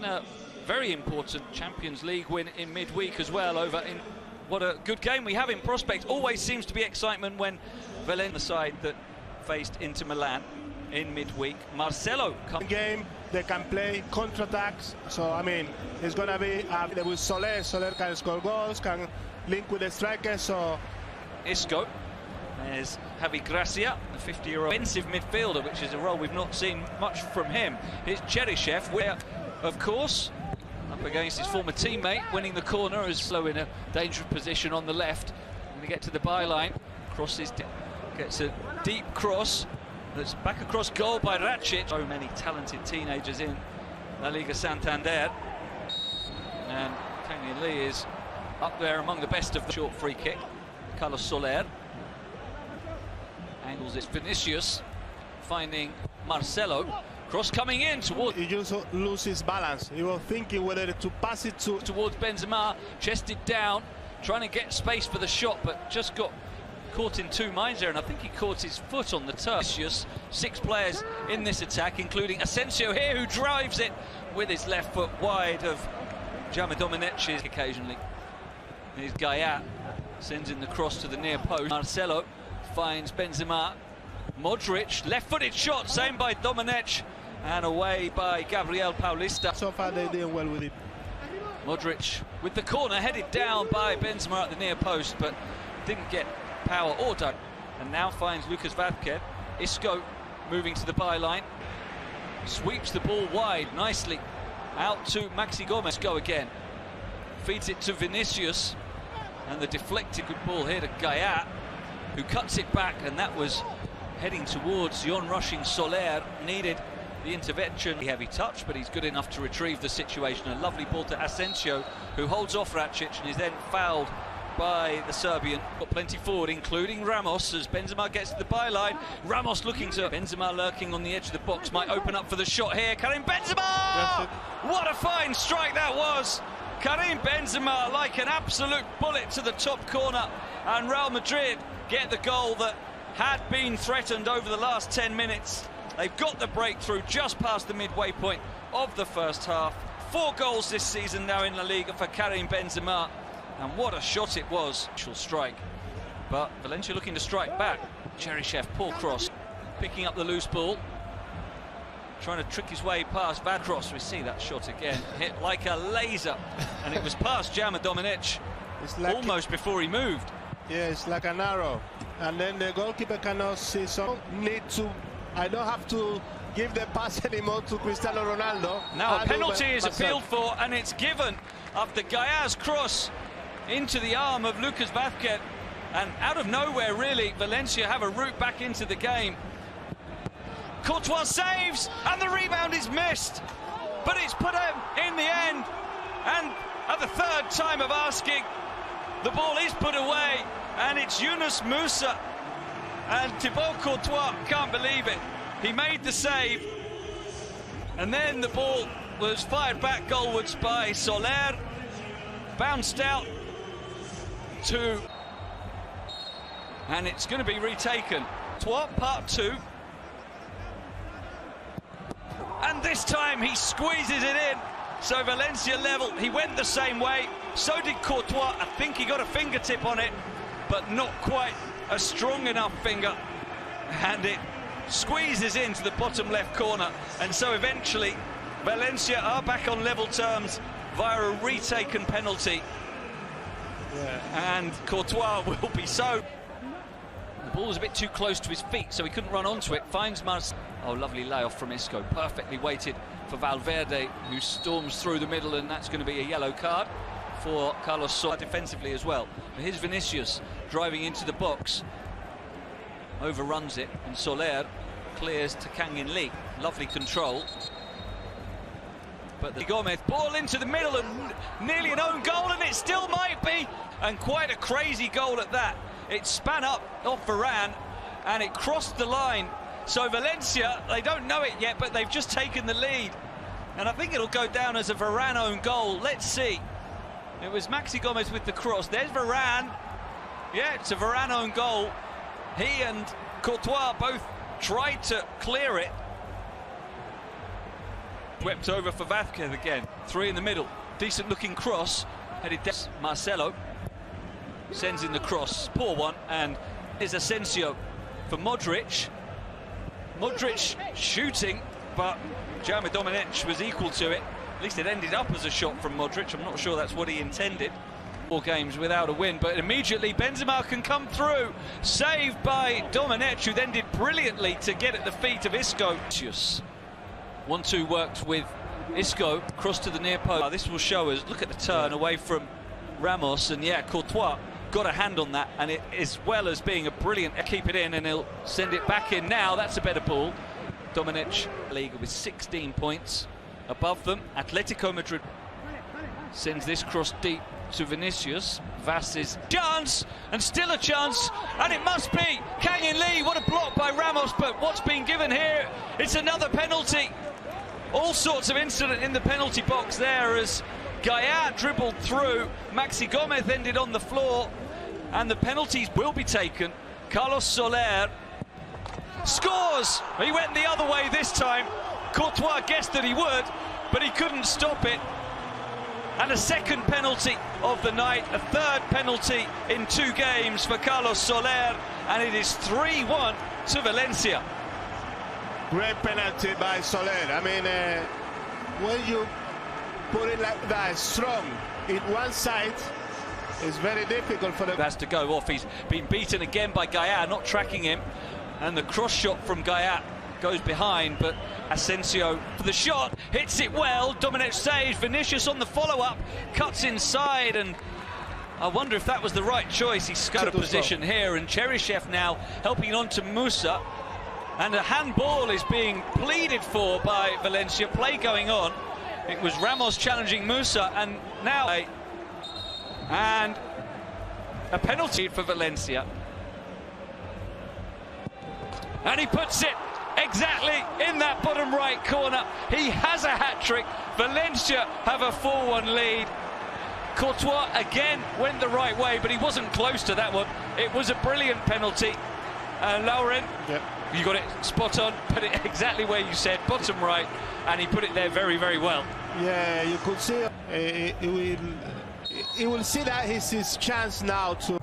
and a very important Champions League win in midweek as well over in what a good game we have in prospect. Always seems to be excitement when Valencia, the side that faced Inter Milan in midweek. Marcelo game, they can play counter-attacks, so I mean it's gonna be with Soler can score goals, can link with the strikers. So Isco, there's Javi Gracia, the 50-year-old offensive midfielder, which is a role we've not seen much from him. Here's Cheryshev, where of course up against his former teammate, winning the corner as slow in a dangerous position on the left. When we get to the byline, crosses, gets a deep cross that's back across goal by Racic. So many talented teenagers in La Liga Santander, and Kang Lee is up there among the best of the short free kick. Carlos Soler angles it. Vinicius finding Marcelo. Cross coming in towards. He just loses balance. He was thinking whether to pass it towards Benzema, chested down, trying to get space for the shot, but just got caught in two minds there, and I think he caught his foot on the turf. 6 players in this attack, including Asensio here, who drives it with his left foot wide of Jama Domenech's occasionally. Here's Gayat, sends in the cross to the near post. Marcelo finds Benzema. Modric, left-footed shot, same by Domenech, and away by Gabriel Paulista. So far they did well with it. Modric with the corner, headed down by Benzema at the near post, but didn't get power or done. And now finds Lucas Vazquez. Isco moving to the byline, sweeps the ball wide nicely out to Maxi Gomez. Go again, feeds it to Vinicius, and the deflected good ball here to Gayat, who cuts it back, and that was heading towards the on-rushing Soler. Needed the intervention. Heavy touch, but he's good enough to retrieve the situation. A lovely ball to Asensio, who holds off Racic and is then fouled by the Serbian. Got plenty forward, including Ramos, as Benzema gets to the byline. Ramos looking to... Benzema lurking on the edge of the box, might open up for the shot here. Karim Benzema! What a fine strike that was! Karim Benzema, like an absolute bullet to the top corner, and Real Madrid get the goal that had been threatened over the last 10 minutes. They've got the breakthrough just past the midway point of the first half. 4 goals this season now in La Liga for Karim Benzema, and what a shot it was. She'll strike, but Valencia looking to strike back. Cheryshev, poor cross, picking up the loose ball, trying to trick his way past Vadros. We see that shot again, hit like a laser, and it was past Jama Domenech almost before he moved. Yeah, it's like an arrow, and then the goalkeeper cannot see. So I don't have to give the pass anymore to Cristiano Ronaldo. Now a penalty is appealed for, and it's given after Gayat's cross into the arm of Lucas Vazquez, and out of nowhere really Valencia have a route back into the game. Courtois saves, and the rebound is missed, but it's put in the end, and at the 3rd time of asking, the ball is put away, and it's Yunus Musa, and Thibaut Courtois can't believe it. He made the save, and then the ball was fired back goalwards by Soler, bounced out to, and it's going to be retaken. Part 2, and this time he squeezes it in, so Valencia level. He went the same way, so did Courtois. I think he got a fingertip on it, but not quite a strong enough finger, and it squeezes into the bottom left corner, and so eventually Valencia are back on level terms via a retaken penalty. And Courtois will be so... The ball was a bit too close to his feet, so he couldn't run onto it. Finds Marcelo. Oh, lovely layoff from Isco, perfectly weighted for Valverde, who storms through the middle, and that's going to be a yellow card for Carlos Soler defensively as well. But here's Vinicius driving into the box, overruns it, and Soler clears to Kang Lee. Lovely control. But the Gomez ball into the middle, and nearly an own goal, and it still might be, and quite a crazy goal at that. It span up off Varane, and it crossed the line. So Valencia, they don't know it yet, but they've just taken the lead, and I think it'll go down as a Varane own goal. Let's see. It was Maxi Gomez with the cross. There's Varane. Yeah, it's a Varane own goal. He and Courtois both tried to clear it, Swept over for Vázquez again. Three in the middle. Decent looking cross. Headed down. Marcelo sends in the cross. Poor one. And is Asensio for Modric. Modric shooting, but Jaume Domenech was equal to it. At least it ended up as a shot from Modric. I'm not sure that's what he intended. 4 games without a win, but immediately Benzema can come through. Saved by Domenech, who then did brilliantly to get at the feet of Isco. 1-2 worked with Isco, cross to the near post. This will show us, look at the turn away from Ramos, and yeah, Courtois got a hand on that, and it, as well as being a brilliant keep it in, and he'll send it back in now. That's a better ball. Domenech, Liga with 16 points above them. Atletico Madrid sends this cross deep to Vinicius. Vaz's chance, and still a chance, and it must be Kang-in Lee. What a block by Ramos, but what's been given here? It's another penalty. All sorts of incident in the penalty box there as Gayat dribbled through. Maxi Gomez ended on the floor, and the penalties will be taken. Carlos Soler scores. He went the other way this time. Courtois guessed that he would, but he couldn't stop it. And a second penalty of the night, a third penalty in 2 games for Carlos Soler, and it is 3-1 to Valencia. Great penalty by Soler. I mean, when you put it like that, strong in one side, it's very difficult for the... Has to go off. He's been beaten again by Gayat, not tracking him, and the cross shot from Gayat goes behind, but Asensio for the shot, hits it well. Domenech saves. Vinicius on the follow-up, cuts inside, and I wonder if that was the right choice. He's got a position here, and Cheryshev now helping on to Musa, and a handball is being pleaded for by Valencia. Play going on. It was Ramos challenging Musa, and now and a penalty for Valencia, and he puts it exactly in that bottom right corner. He has a hat-trick. Valencia have a 4-1 lead. Courtois again went the right way, but he wasn't close to that one. It was a brilliant penalty. Lauren, yep, you got it spot on, put it exactly where you said, bottom right, and he put it there very, very well. Yeah, you could see he will see that it's his chance now to